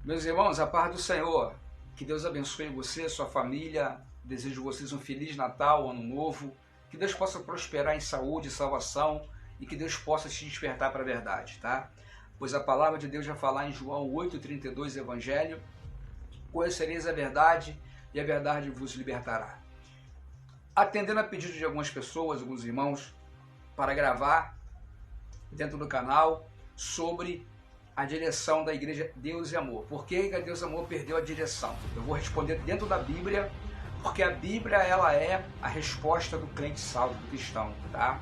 Meus irmãos, a paz do Senhor, que Deus abençoe você, sua família, desejo vocês um Feliz Natal, Ano Novo, que Deus possa prosperar em saúde e salvação e que Deus possa te despertar para a verdade, tá? Pois a palavra de Deus vai falar em João 8,32, Evangelho: conhecereis a verdade e a verdade vos libertará. Atendendo a pedido de algumas pessoas, alguns irmãos, para gravar dentro do canal sobre a direção da igreja Deus e Amor. Por que a Deus e Amor perdeu a direção? Eu vou responder dentro da Bíblia, porque a Bíblia ela é a resposta do crente salvo, do cristão, tá?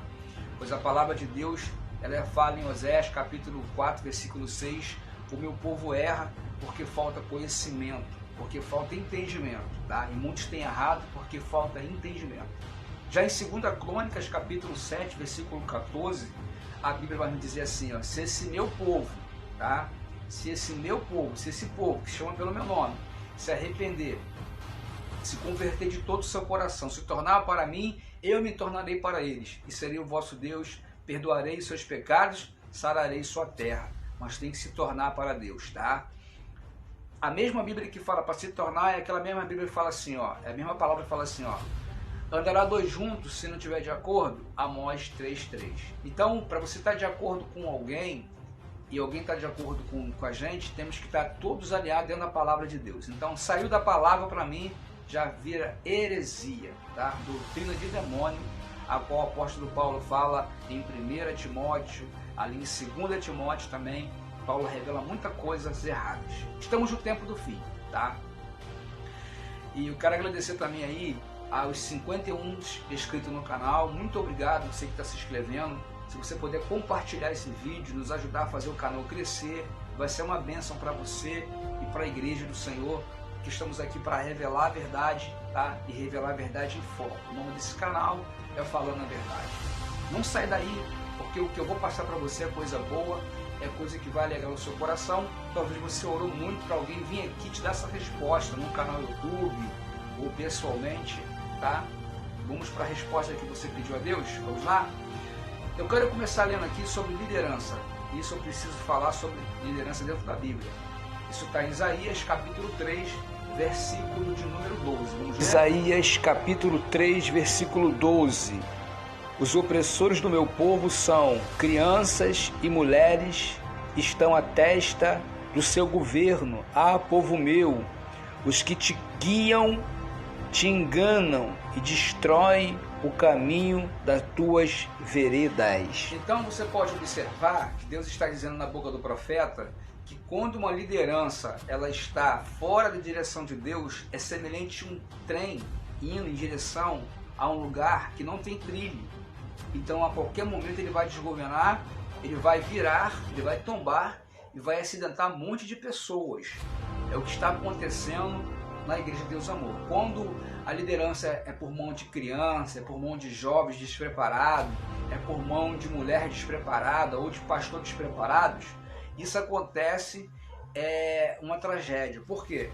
Pois a palavra de Deus ela fala em Oséias capítulo 4, versículo 6, o meu povo erra porque falta conhecimento, porque falta entendimento, tá? E muitos têm errado porque falta entendimento. Já em 2 Crônicas capítulo 7, versículo 14, a Bíblia vai nos dizer assim, ó, se esse meu povo, tá? Se esse povo que chama pelo meu nome, se arrepender, se converter de todo o seu coração, se tornar para mim, eu me tornarei para eles, e serei o vosso Deus, perdoarei seus pecados, sararei sua terra. Mas tem que se tornar para Deus, tá? A mesma Bíblia que fala para se tornar é aquela mesma Bíblia que fala assim, ó, é a mesma palavra que fala assim, ó, andará dois juntos se não tiver de acordo, Amós 3:3. Então, para você estar de acordo com alguém, e alguém está de acordo com a gente, temos que estar todos aliados dentro da palavra de Deus. Então, saiu da palavra para mim, já vira heresia, tá? Doutrina de demônio, a qual o apóstolo Paulo fala em 1 Timóteo, ali em 2 Timóteo também, Paulo revela muitas coisas erradas. Estamos no tempo do fim, tá? E eu quero agradecer também aí aos 51 inscritos no canal, muito obrigado você que está se inscrevendo. Se você puder compartilhar esse vídeo, nos ajudar a fazer o canal crescer, vai ser uma bênção para você e para a igreja do Senhor, que estamos aqui para revelar a verdade, tá? E revelar a verdade em foco. O nome desse canal é Falando a Verdade. Não sai daí, porque o que eu vou passar para você é coisa boa, é coisa que vai alegrar o seu coração. Talvez você orou muito para alguém vir aqui te dar essa resposta no canal YouTube ou pessoalmente, tá? Vamos para a resposta que você pediu a Deus? Vamos lá? Eu quero começar lendo aqui sobre liderança. Isso eu preciso falar sobre liderança dentro da Bíblia. Isso está em Isaías capítulo 3, versículo de número 12. Vamos ler? Isaías capítulo 3, versículo 12. Os opressores do meu povo são crianças e mulheres, estão à testa do seu governo. Ah, povo meu, os que te guiam te enganam e destroem o caminho das tuas veredas. Então você pode observar que Deus está dizendo na boca do profeta que quando uma liderança ela está fora da direção de Deus, é semelhante a um trem indo em direção a um lugar que não tem trilho. Então a qualquer momento ele vai desgovernar, ele vai virar, ele vai tombar e vai acidentar um monte de pessoas. É o que está acontecendo na Igreja Deus Amor. Quando a liderança é por mão de criança, é por mão de jovens despreparados, é por mão de mulher despreparada ou de pastor despreparados, isso acontece, é uma tragédia. Por quê?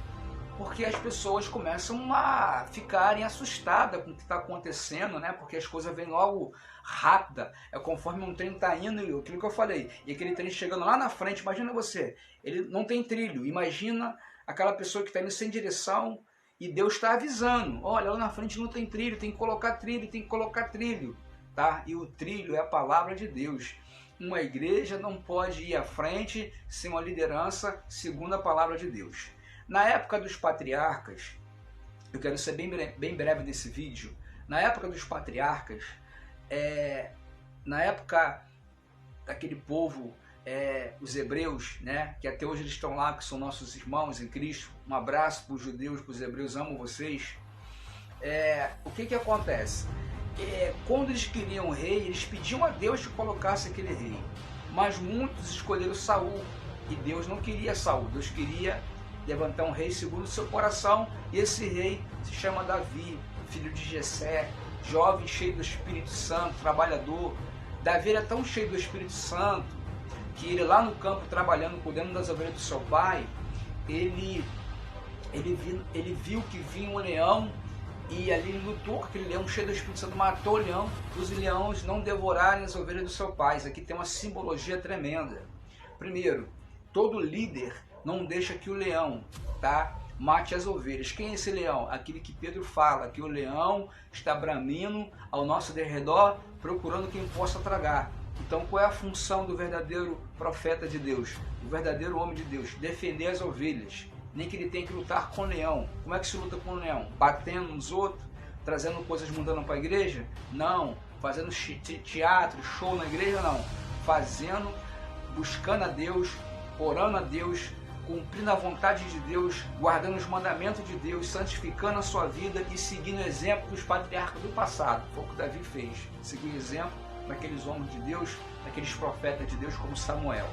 Porque as pessoas começam a ficarem assustadas com o que está acontecendo, né? Porque as coisas vêm logo rápida, é conforme um trem está indo, aquilo que eu falei, e aquele trem chegando lá na frente, imagina você, ele não tem trilho, imagina aquela pessoa que está indo sem direção e Deus está avisando, olha, lá na frente não tem trilho, tem que colocar trilho, tem que colocar trilho, tá? E o trilho é a palavra de Deus. Uma igreja não pode ir à frente sem uma liderança segundo a palavra de Deus. Na época dos patriarcas, eu quero ser bem breve nesse vídeo, na época dos patriarcas, na época daquele povo, os hebreus, né, que até hoje eles estão lá, que são nossos irmãos em Cristo, um abraço para os judeus, para os hebreus, amo vocês. O que acontece? Quando eles queriam um rei, eles pediam a Deus que colocasse aquele rei, mas muitos escolheram Saul, e Deus não queria Saul, Deus queria levantar um rei segundo o seu coração, e esse rei se chama Davi, filho de Jessé, jovem, cheio do Espírito Santo, trabalhador. Davi era tão cheio do Espírito Santo, que ele lá no campo, trabalhando, cuidando das ovelhas do seu pai, ele viu que vinha um leão, e ali ele lutou com aquele leão cheio do Espírito Santo, matou o leão, os leões não devorarem as ovelhas do seu pai. Isso aqui tem uma simbologia tremenda. Primeiro, todo líder não deixa que o leão, tá, mate as ovelhas. Quem é esse leão? Aquele que Pedro fala, que o leão está bramindo ao nosso derredor, procurando quem possa tragar. Então qual é a função do verdadeiro profeta de Deus, o verdadeiro homem de Deus? Defender as ovelhas. Nem que ele tenha que lutar com o leão. Como é que se luta com o leão? Batendo nos outros? Trazendo coisas mundanas para a igreja? Não. Fazendo teatro, show na igreja? Não. Fazendo, buscando a Deus, orando a Deus, cumprindo a vontade de Deus, guardando os mandamentos de Deus, santificando a sua vida e seguindo o exemplo dos patriarcas do passado. Foi o que Davi fez. Seguir o exemplo daqueles homens de Deus, daqueles profetas de Deus como Samuel.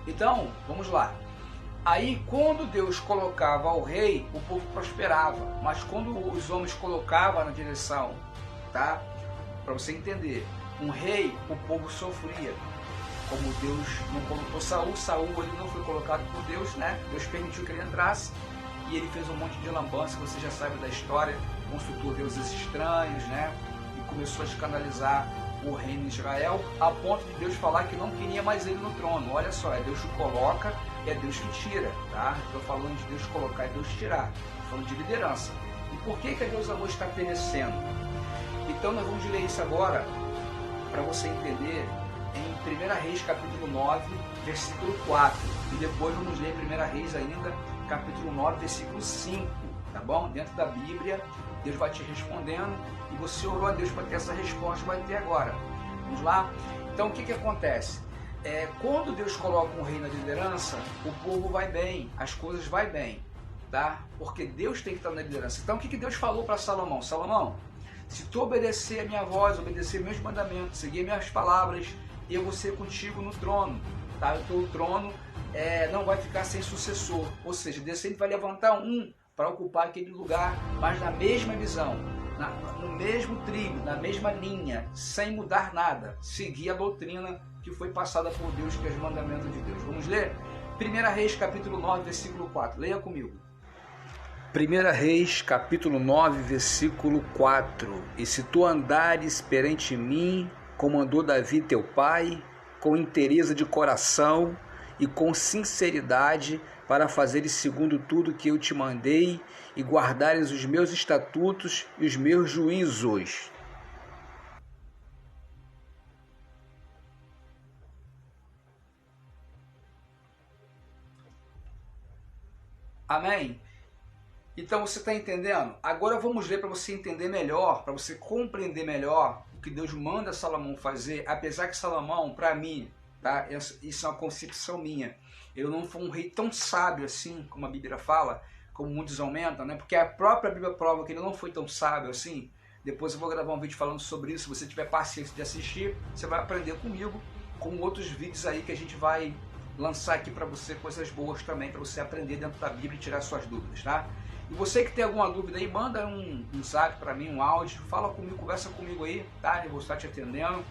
Então, vamos lá. Aí, quando Deus colocava o rei, o povo prosperava. Mas quando os homens colocavam na direção, tá? Para você entender, um rei, o povo sofria. Como Deus não colocou Saul, Saul ele não foi colocado por Deus, né? Deus permitiu que ele entrasse e ele fez um monte de lambança, você já sabe da história, consultou deuses estranhos, né? E começou a escandalizar o reino de Israel, a ponto de Deus falar que não queria mais ele no trono. Olha só, é Deus que coloca e é Deus que tira, tá? Estou falando de Deus colocar e Deus tirar, estou falando de liderança. E por que que Deus amor está perecendo? Então nós vamos ler isso agora, para você entender, em 1 Reis capítulo 9, versículo 4. E depois vamos ler 1 Reis ainda, capítulo 9, versículo 5, tá bom? Dentro da Bíblia, Deus vai te respondendo e você orou a Deus para ter essa resposta, vai ter agora. Vamos lá? Então o que que acontece? Quando Deus coloca um rei na liderança, o povo vai bem, as coisas vai bem, tá? Porque Deus tem que estar na liderança. Então o que que Deus falou para Salomão? Salomão, se tu obedecer a minha voz, obedecer meus mandamentos, seguir minhas palavras, eu vou ser contigo no trono, tá? O teu trono não vai ficar sem sucessor, ou seja, Deus sempre vai levantar um para ocupar aquele lugar, mas na mesma visão, no mesmo trilho, na mesma linha, sem mudar nada, seguir a doutrina que foi passada por Deus, que é os mandamentos de Deus. Vamos ler? 1 Reis capítulo 9, versículo 4, leia comigo. 1 Reis capítulo 9, versículo 4. E se tu andares perante mim, como andou Davi teu pai, com inteireza de coração e com sinceridade, para fazeres segundo tudo que eu te mandei, e guardares os meus estatutos e os meus juízos. Amém? Então você está entendendo? Agora vamos ler para você entender melhor, para você compreender melhor o que Deus manda Salomão fazer, apesar que Salomão, para mim, tá? Isso é uma concepção minha, ele não foi um rei tão sábio assim, como a Bíblia fala, como muitos aumentam, né? Porque a própria Bíblia prova que ele não foi tão sábio assim. Depois eu vou gravar um vídeo falando sobre isso, se você tiver paciência de assistir, você vai aprender comigo, com outros vídeos aí que a gente vai lançar aqui para você, coisas boas também, para você aprender dentro da Bíblia e tirar suas dúvidas, tá? E você que tem alguma dúvida aí, manda um zap para mim, um áudio, fala comigo, conversa comigo aí, tá? Eu vou estar te atendendo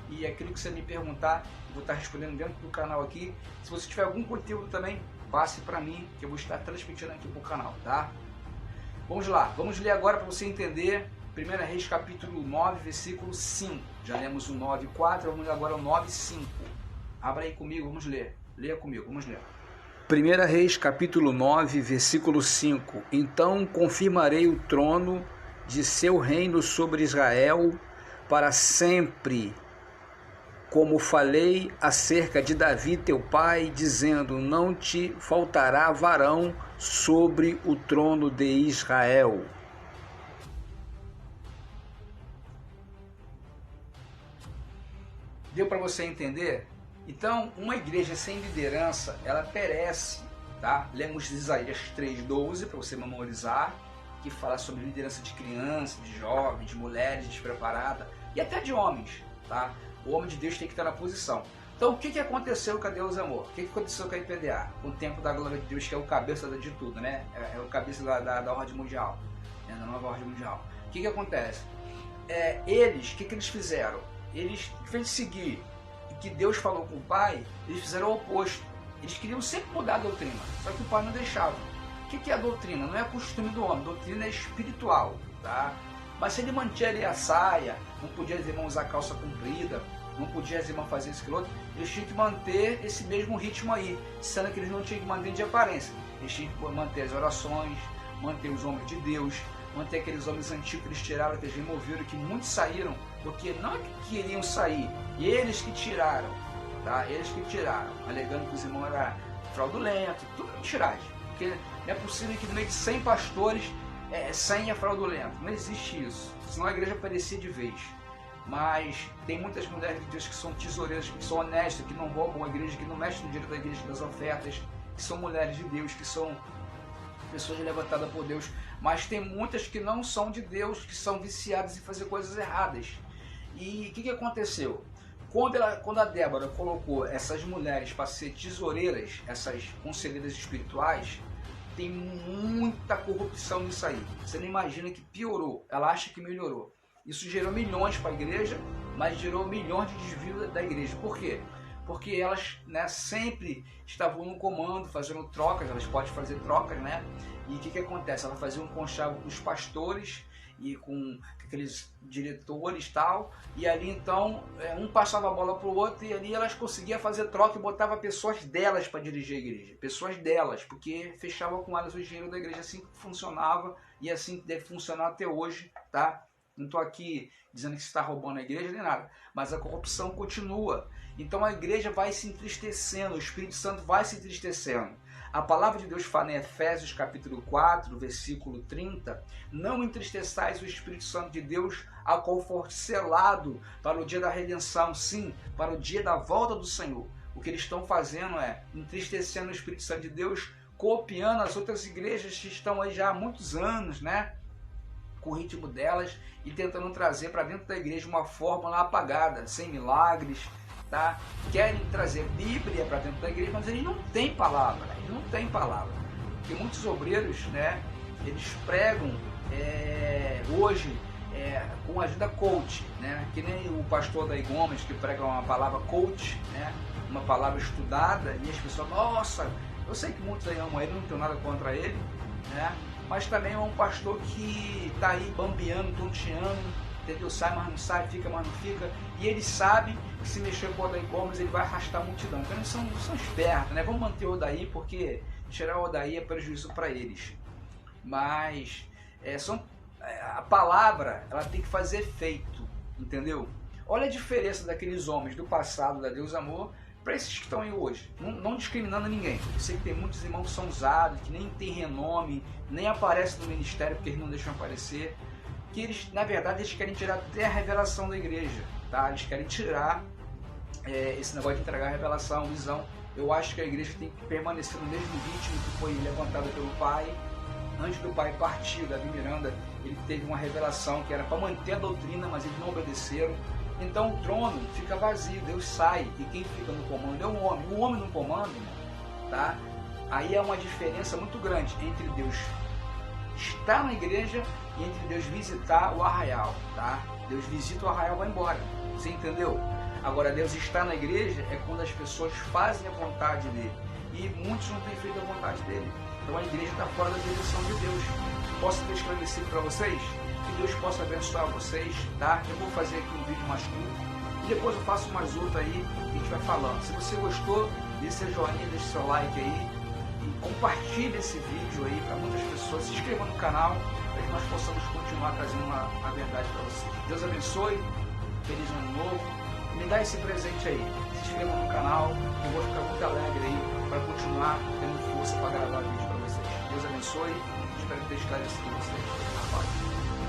e aquilo que você me perguntar, eu vou estar respondendo dentro do canal aqui. Se você tiver algum conteúdo também, passe para mim, que eu vou estar transmitindo aqui pro canal, tá? Vamos lá, vamos ler agora para você entender 1 Reis capítulo 9, versículo 5. Já lemos o 9, 4, vamos ler agora o 9, 5. Abra aí comigo, vamos ler. Leia comigo, vamos ler. 1 Reis capítulo 9, versículo 5. Então confirmarei o trono de seu reino sobre Israel para sempre, como falei acerca de Davi teu pai, dizendo, não te faltará varão sobre o trono de Israel. Deu para você entender? Então, uma igreja sem liderança, ela perece, tá? Lemos Isaías 3:12 para você memorizar, que fala sobre liderança de crianças, de jovens, de mulheres despreparadas e até de homens, tá? O homem de Deus tem que estar na posição. Então, o que aconteceu com a Deus Amor? O que aconteceu com a IPDA? Com o tempo da glória de Deus, que é o cabeça de tudo, né? É o cabeça da ordem mundial, né? Da nova ordem mundial. O que acontece? Eles, o que eles fizeram? Eles, em vez de seguir o que Deus falou com o pai, eles fizeram o oposto. Eles queriam sempre mudar a doutrina, só que o pai não deixava. O que é a doutrina? Não é costume do homem, a doutrina é espiritual, tá? Mas se ele mantinha ali a saia, não podia as irmãs usar calça comprida, não podia as irmãs fazer isso que outro, eles tinham que manter esse mesmo ritmo aí, sendo que eles não tinham que manter de aparência. Eles tinham que manter as orações, manter os homens de Deus, manter aqueles homens antigos que eles tiraram, que eles removeram, que muitos saíram, porque não é que queriam sair, eles que tiraram, tá? Eles que tiraram, alegando que os irmãos eram fraudulentos, tudo mentiragem. Porque não é possível que no meio de 100 pastores, 100 é fraudulento. Não existe isso, senão a igreja perecia de vez. Mas tem muitas mulheres de Deus que são tesoureiras, que são honestas, que não roubam a igreja, que não mexem no dinheiro da igreja, das ofertas, que são mulheres de Deus, que são pessoas levantadas por Deus. Mas tem muitas que não são de Deus, que são viciadas em fazer coisas erradas. E o que aconteceu? Quando a Débora colocou essas mulheres para ser tesoureiras, essas conselheiras espirituais, tem muita corrupção nisso aí. Você não imagina que piorou, ela acha que melhorou. Isso gerou milhões para a igreja, mas gerou milhões de desvios da igreja. Por quê? Porque elas, né, sempre estavam no comando, fazendo trocas, elas podem fazer trocas, né? E o que acontece? Ela fazia um conchavo com os pastores e com aqueles diretores e tal, e ali então um passava a bola para o outro, e ali elas conseguiam fazer troca e botava pessoas delas para dirigir a igreja, pessoas delas, porque fechava com elas o dinheiro da igreja. Assim que funcionava e assim deve funcionar até hoje, tá? Não estou aqui dizendo que você está roubando a igreja nem nada, mas a corrupção continua. Então a igreja vai se entristecendo, o Espírito Santo vai se entristecendo. A palavra de Deus fala em Efésios capítulo 4, versículo 30, não entristeçais o Espírito Santo de Deus, a qual for selado para o dia da redenção, sim, para o dia da volta do Senhor. O que eles estão fazendo é entristecendo o Espírito Santo de Deus, copiando as outras igrejas que estão aí já há muitos anos, né? Com o ritmo delas, e tentando trazer para dentro da igreja uma fórmula apagada, sem milagres, tá? Querem trazer Bíblia para dentro da igreja, mas eles não têm palavra, porque muitos obreiros, né, eles pregam hoje com ajuda coach, né? Que nem o pastor Daí Gomes, que prega uma palavra coach, né? Uma palavra estudada, e as pessoas, nossa, eu sei que muitos aí amam ele, não tenho nada contra ele, né? Mas também é um pastor que está aí bambeando, tonteando, entendeu? Sai, mas não sai, fica, mas não fica. E ele sabe que se mexer com o Odaí Gomes, ele vai arrastar a multidão. Então eles são espertos, né? Vamos manter o Odaí, porque tirar o Odaí é prejuízo para eles. Mas a palavra, ela tem que fazer efeito, entendeu? Olha a diferença daqueles homens do passado, da Deus Amor, para esses que estão aí hoje, não discriminando ninguém. Eu sei que tem muitos irmãos que são usados, que nem tem renome, nem aparecem no ministério porque eles não deixam aparecer, que eles, na verdade, eles querem tirar até a revelação da igreja, tá? Eles querem tirar esse negócio de entregar a revelação, visão. Eu acho que a igreja tem que permanecer no mesmo ritmo que foi levantado pelo Pai. Antes do Pai partir, Davi Miranda, ele teve uma revelação que era para manter a doutrina, mas eles não obedeceram. Então o trono fica vazio, Deus sai, e quem fica no comando é o homem. O homem no comando, tá? Aí é uma diferença muito grande entre Deus estar na igreja e entre Deus visitar o arraial, tá? Deus visita o arraial e vai embora, você entendeu? Agora, Deus está na igreja é quando as pessoas fazem a vontade dele, e muitos não têm feito a vontade dele. Então a igreja está fora da direção de Deus. Posso ter esclarecido para vocês? Que Deus possa abençoar vocês, tá? Eu vou fazer aqui um vídeo mais curto e depois eu faço mais outro aí e a gente vai falando. Se você gostou, deixe seu joinha, deixe seu like aí e compartilhe esse vídeo aí para muitas pessoas. Se inscreva no canal para que nós possamos continuar trazendo a verdade para vocês. Deus abençoe, feliz ano novo. Me dá esse presente aí. Se inscreva no canal, eu vou ficar muito alegre aí para continuar tendo força para gravar vídeo para vocês. Deus abençoe, espero ter esclarecido vocês. Na paz.